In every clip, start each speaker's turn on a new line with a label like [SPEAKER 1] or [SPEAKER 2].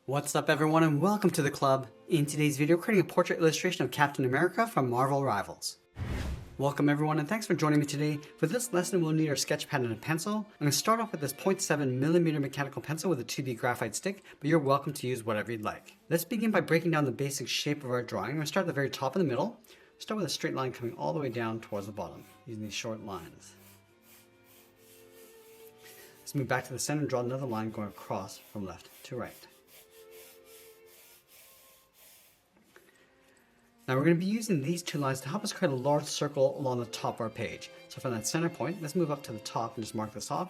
[SPEAKER 1] What's up everyone and welcome to the club. In today's video, creating a portrait illustration of Captain America from Marvel Rivals. Welcome everyone and thanks for joining me today. For this lesson we'll need our sketch pad and a pencil. I'm going to start off with this 0.7mm mechanical pencil with a 2B graphite stick, but you're welcome to use whatever you'd like. Let's begin by breaking down the basic shape of our drawing. I'm going to start at the very top in the middle. Start with a straight line coming all the way down towards the bottom, using these short lines. Let's move back to the center and draw another line going across from left to right. Now we're going to be using these two lines to help us create a large circle along the top of our page. So from that center point, let's move up to the top and just mark this off.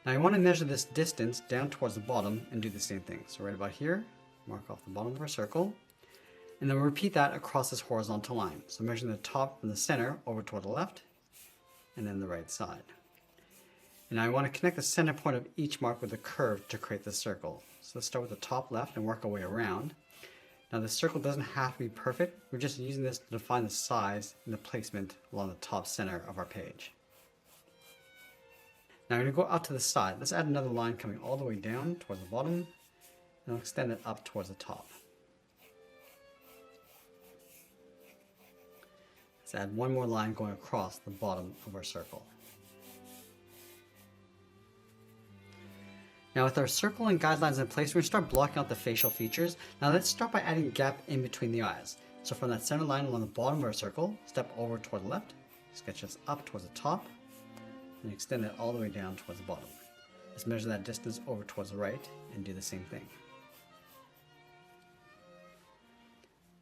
[SPEAKER 1] Now I want to measure this distance down towards the bottom and do the same thing. So right about here, mark off the bottom of our circle. And then we'll repeat that across this horizontal line. So measuring the top from the center over toward the left and then the right side. And I want to connect the center point of each mark with a curve to create this circle. So let's start with the top left and work our way around. Now the circle doesn't have to be perfect, we're just using this to define the size and the placement along the top center of our page. Now I'm going to go out to the side. Let's add another line coming all the way down towards the bottom, and I'll extend it up towards the top. Let's add one more line going across the bottom of our circle. Now with our circle and guidelines in place, we're going to start blocking out the facial features. Now let's start by adding a gap in between the eyes. So from that center line along the bottom of our circle, step over toward the left, sketch this up towards the top, and extend it all the way down towards the bottom. Let's measure that distance over towards the right and do the same thing.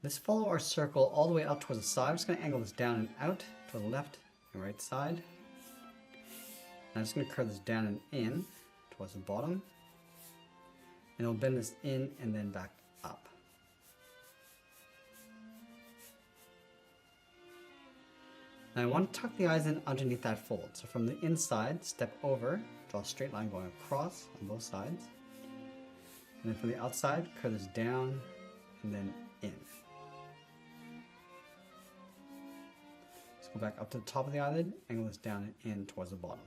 [SPEAKER 1] Let's follow our circle all the way out towards the side. I'm just going to angle this down and out toward the left and right side. Now I'm just going to curve this down and in towards the bottom, and we'll bend this in and then back up. Now I want to tuck the eyes in underneath that fold. So from the inside, step over, draw a straight line going across on both sides, and then from the outside, curve this down and then in. Let's go back up to the top of the eyelid, angle this down and in towards the bottom.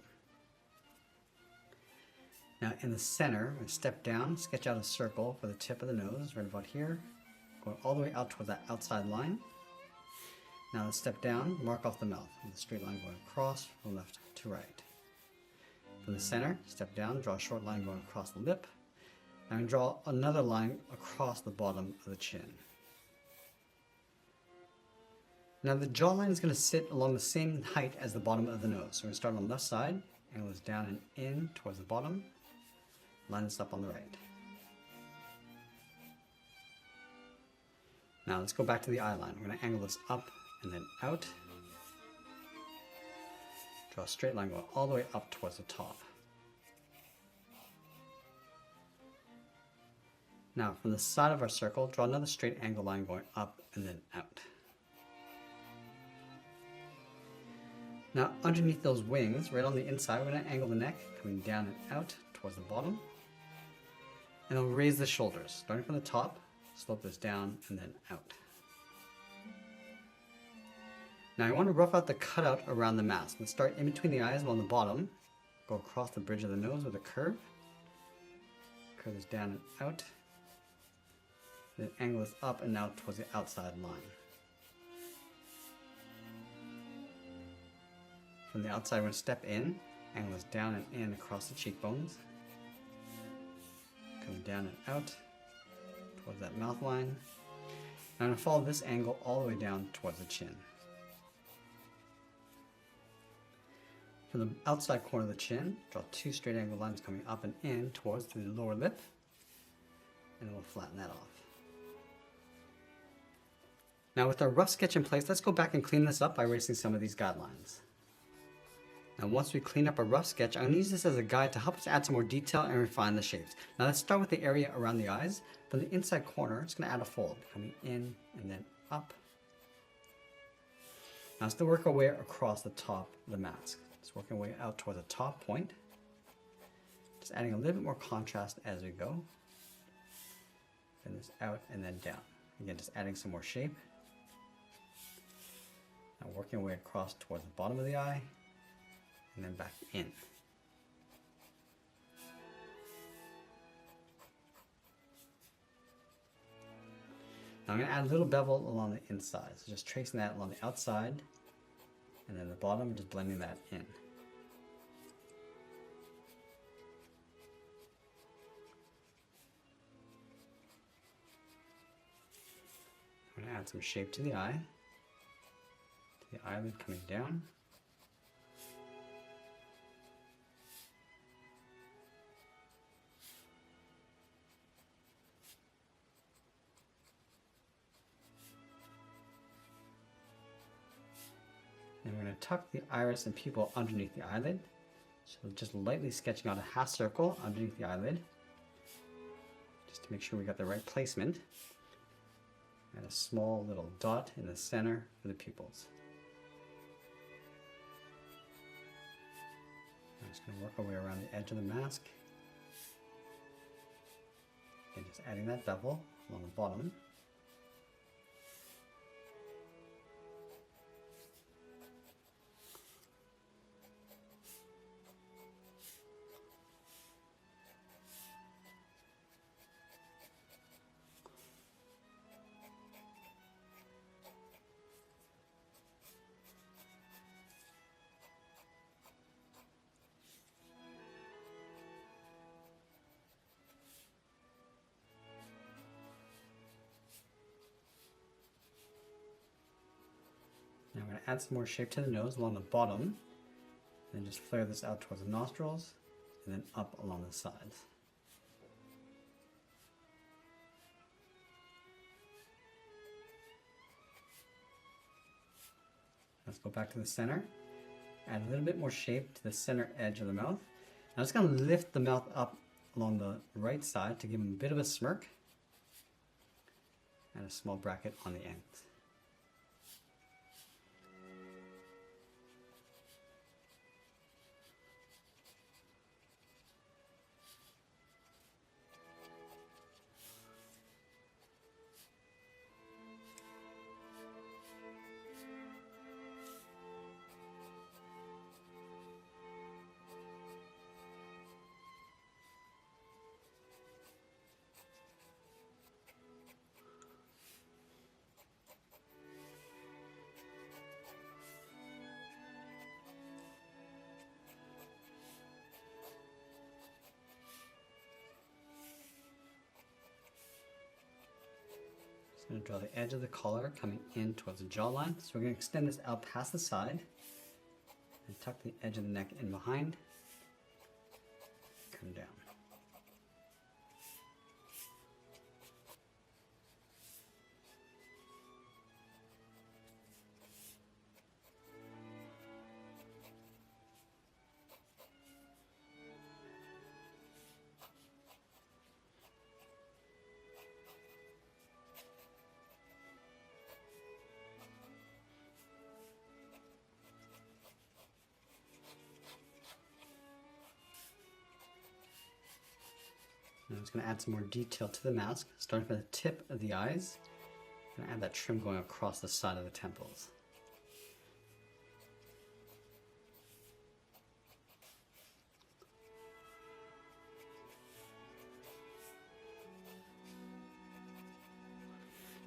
[SPEAKER 1] Now in the center, I'm going to step down, sketch out a circle for the tip of the nose, right about here, going all the way out towards that outside line. Now let's step down, mark off the mouth, with a straight line going across from left to right. From the center, step down, draw a short line going across the lip. Now I'm going to draw another line across the bottom of the chin. Now the jawline is going to sit along the same height as the bottom of the nose. So we're going to start on the left side, angle this down and in towards the bottom. Line this up on the right. Now let's go back to the eye line. We're going to angle this up and then out. Draw a straight line going all the way up towards the top. Now from the side of our circle, draw another straight angle line going up and then out. Now underneath those wings, right on the inside, we're going to angle the neck coming down and out towards the bottom. And then we'll raise the shoulders, starting from the top, slope this down and then out. Now I want to rough out the cutout around the mask. Let's start in between the eyes on the bottom, go across the bridge of the nose with a curve, curve this down and out, then angle this up and out towards the outside line. From the outside, we're going to step in, angle this down and in across the cheekbones, come down and out towards that mouth line. I'm going to follow this angle all the way down towards the chin. From the outside corner of the chin, draw two straight angle lines coming up and in towards the lower lip, and we'll flatten that off. Now with our rough sketch in place, let's go back and clean this up by erasing some of these guidelines. Now once we clean up our rough sketch, I'm going to use this as a guide to help us add some more detail and refine the shapes. Now let's start with the area around the eyes. From the inside corner, it's going to add a fold, coming in and then up. Now let's work our way across the top of the mask. Just working our way out toward the top point. Just adding a little bit more contrast as we go. Bend this out and then down. Again, just adding some more shape. Now working our way across towards the bottom of the eye. And then back in. Now I'm going to add a little bevel along the inside. So just tracing that along the outside, and then the bottom, just blending that in. I'm going to add some shape to the eye, to the eyelid coming down. And we're going to tuck the iris and pupil underneath the eyelid. So just lightly sketching out a half circle underneath the eyelid, just to make sure we got the right placement. And a small little dot in the center for the pupils. I'm just going to work our way around the edge of the mask. And just adding that bevel along the bottom. Now I'm going to add some more shape to the nose along the bottom, and just flare this out towards the nostrils, and then up along the sides. Let's go back to the center, add a little bit more shape to the center edge of the mouth. Now I'm just going to lift the mouth up along the right side to give him a bit of a smirk, and a small bracket on the ends. I'm going to draw the edge of the collar coming in towards the jawline. So we're going to extend this out past the side and tuck the edge of the neck in behind. Come down. Now I'm just going to add some more detail to the mask, starting from the tip of the eyes. I'm going to add that trim going across the side of the temples.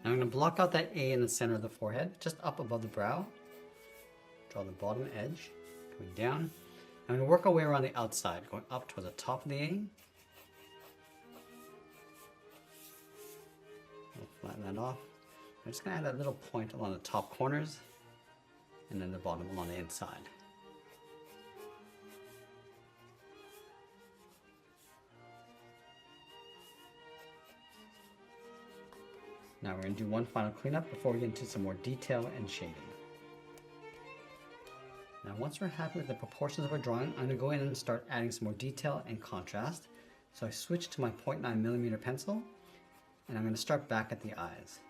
[SPEAKER 1] Now I'm going to block out that A in the center of the forehead, just up above the brow. Draw the bottom edge, coming down. I'm going to work our way around the outside, going up towards the top of the A. We'll flatten that off. I'm just going to add that little point along the top corners, and then the bottom along the inside. Now we're going to do one final cleanup before we get into some more detail and shading. Now once we're happy with the proportions of our drawing, I'm going to go in and start adding some more detail and contrast. So I switch to my 0.9mm pencil, and I'm going to start back at the eyes.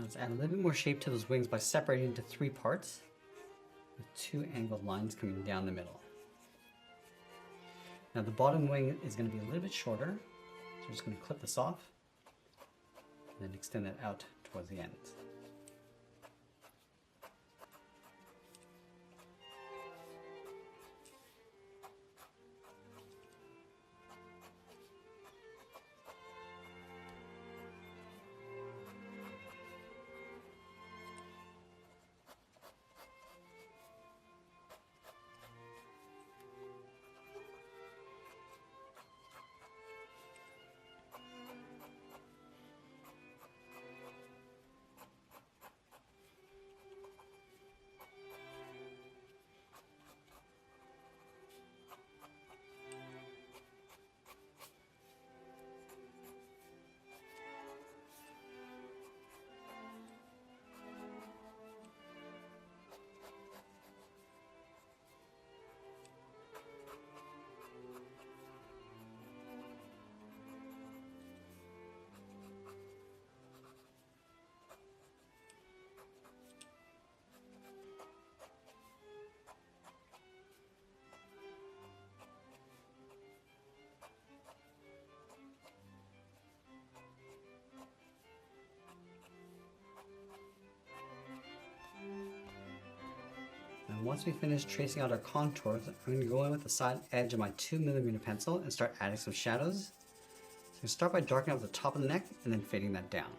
[SPEAKER 1] Let's add a little bit more shape to those wings by separating into 3 parts with 2 angled lines coming down the middle. Now the bottom wing is going to be a little bit shorter, so we're just going to clip this off and then extend that out towards the ends. And once we finish tracing out our contours, I'm going to go in with the side edge of my 2mm pencil and start adding some shadows. So we start by darkening up the top of the neck and then fading that down.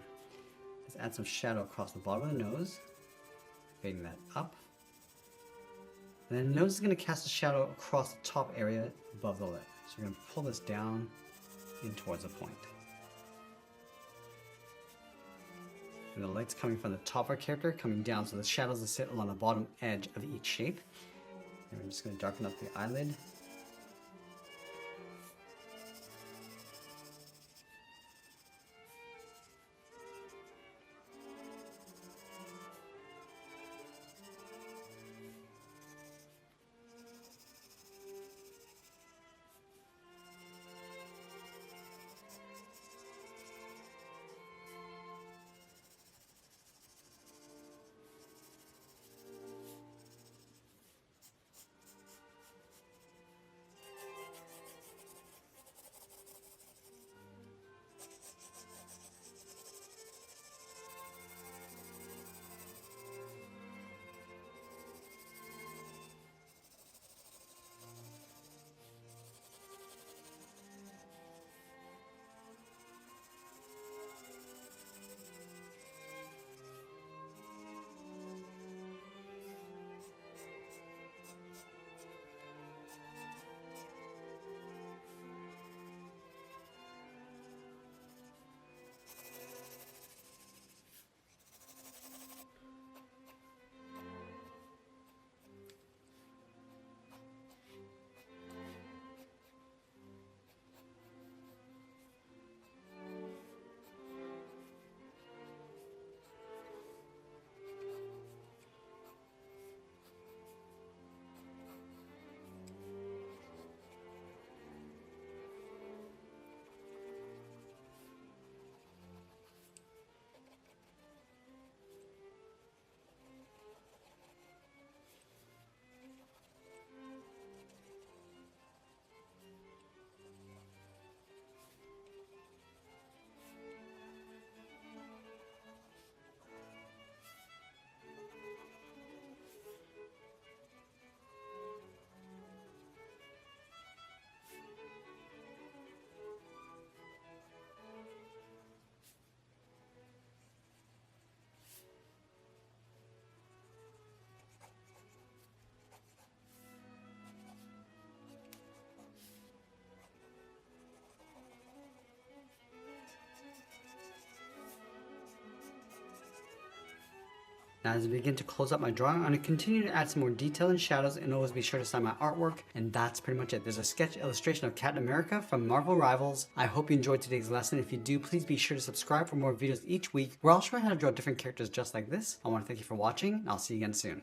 [SPEAKER 1] Let's add some shadow across the bottom of the nose, fading that up. And then the nose is going to cast a shadow across the top area above the lip. So we're going to pull this down in towards a point. And the light's coming from the top of our character, coming down, so the shadows will sit along the bottom edge of each shape. And we're just going to darken up the eyelid. Now as I begin to close up my drawing, I'm going to continue to add some more detail and shadows, and always be sure to sign my artwork. And that's pretty much it. There's a sketch illustration of Captain America from Marvel Rivals. I hope you enjoyed today's lesson. If you do, please be sure to subscribe for more videos each week where I'll show you how to draw different characters just like this. I want to thank you for watching, and I'll see you again soon.